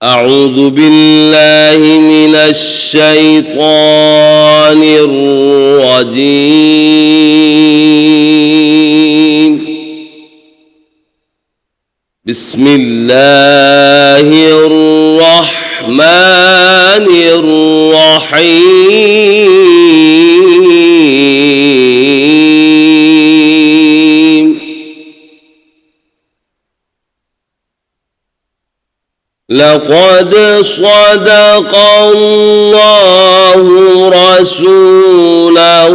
أعوذ بالله من الشيطان الرجيم. بسم الله الرحمن الرحيم. لقد صدق الله رسوله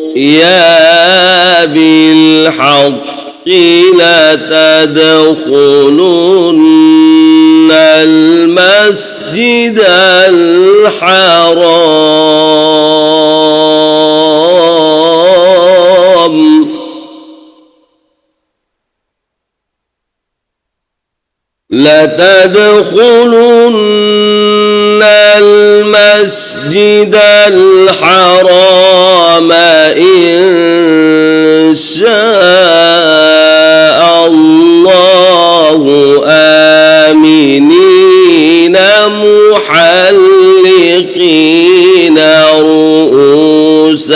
الرؤيا بالحق لتدخلن المسجد الحرام لتدخلن المسجد الحرام إن شاء الله آمنين محلقين رؤوسكم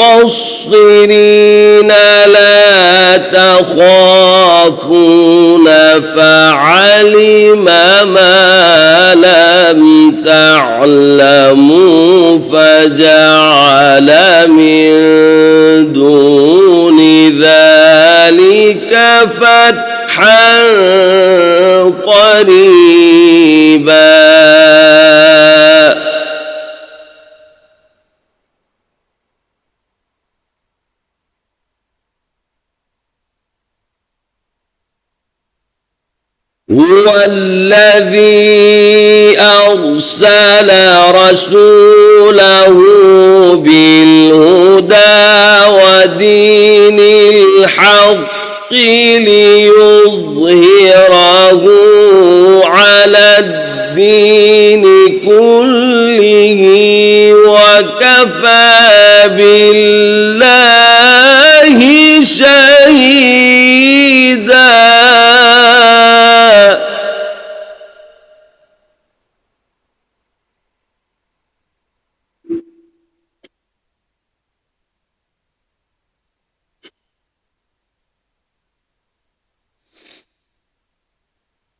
ومقصرين لا تخافون فعلم ما لم تعلموا فجعل من دون ذلك فتحا قريبا. هو الذي أرسل رسوله بالهدى ودين الحق ليظهره على الدين كله وكفى بالله شهيدا.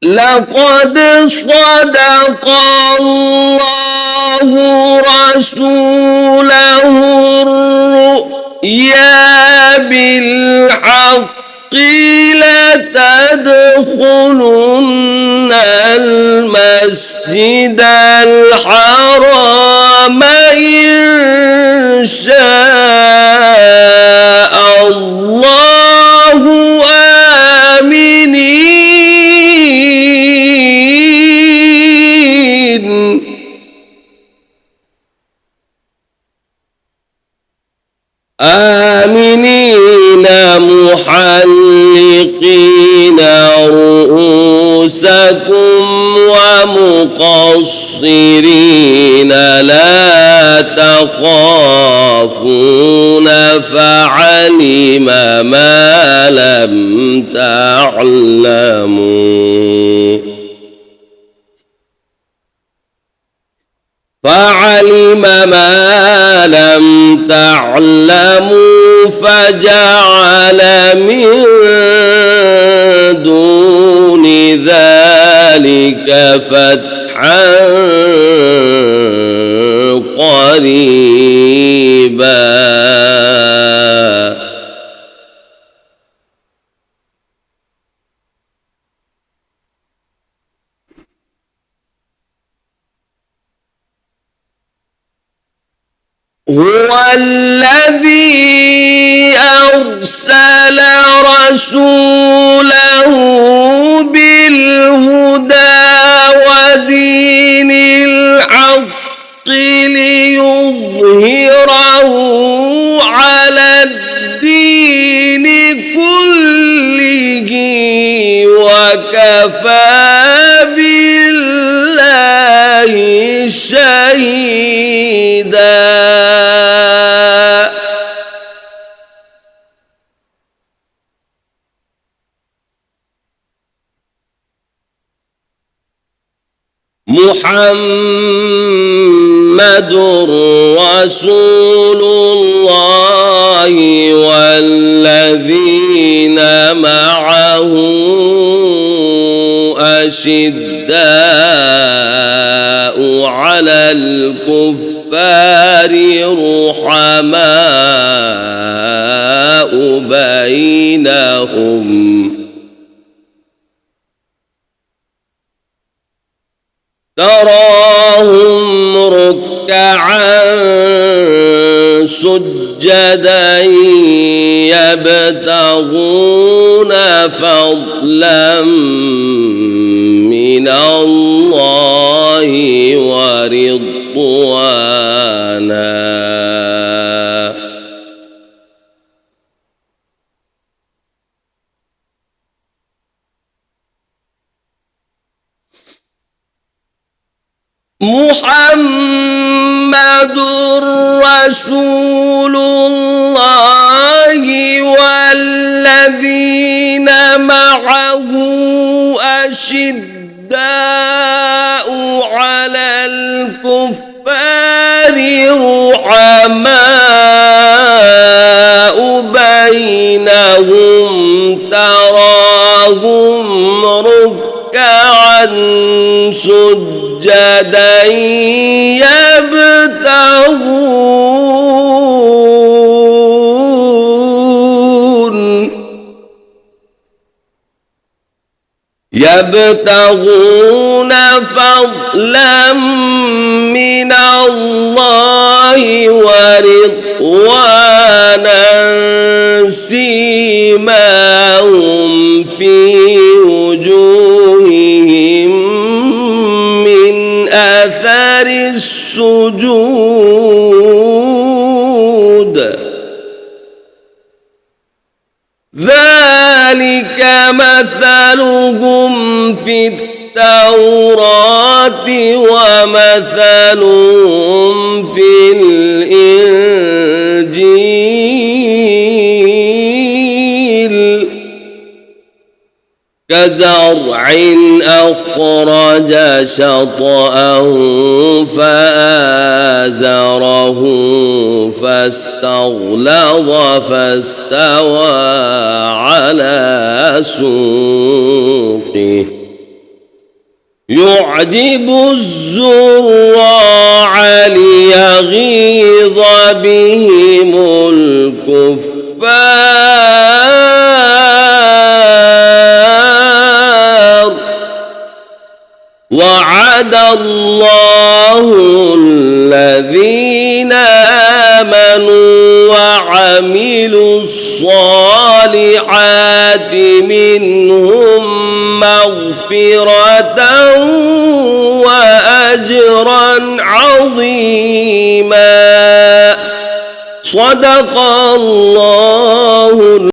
لقد صدق الله رسوله الرؤيا بالحق لتدخلن المسجد الحرام إن شاء الله آمنين محلقين رؤوسكم ومقصرين لا تخافون فعلم ما لم تعلموا فجعل من دون ذلك فتحا قريبا. هو الذي أرسل رسوله بالهدى ودين الحق ليظهره على الدين كله وكفى بالله محمد رسول الله والذين معه أشداء على الكفار رحماء بينهم تراهم ركعا سجدا يبتغون فضلا من الله ورضوانا محمد رسول الله والذين معه أشداء على الكفار رحماء بينهم تراهم ركعا سجدا يبتغون فضلا من الله ورضوانا سيماهم في وجوههم من أثر السجود ذلك مثلهم في التوراة ومثلهم في الإنجيل كزرع أخرج شطأه فآزره فاستغلظ فاستوى على سوقه يعجب الزراع ليغيظ بهم الكفار وعد الله الذين آمنوا وعملوا الصالحات منهم مغفرة وأجرا عظيما صدق الله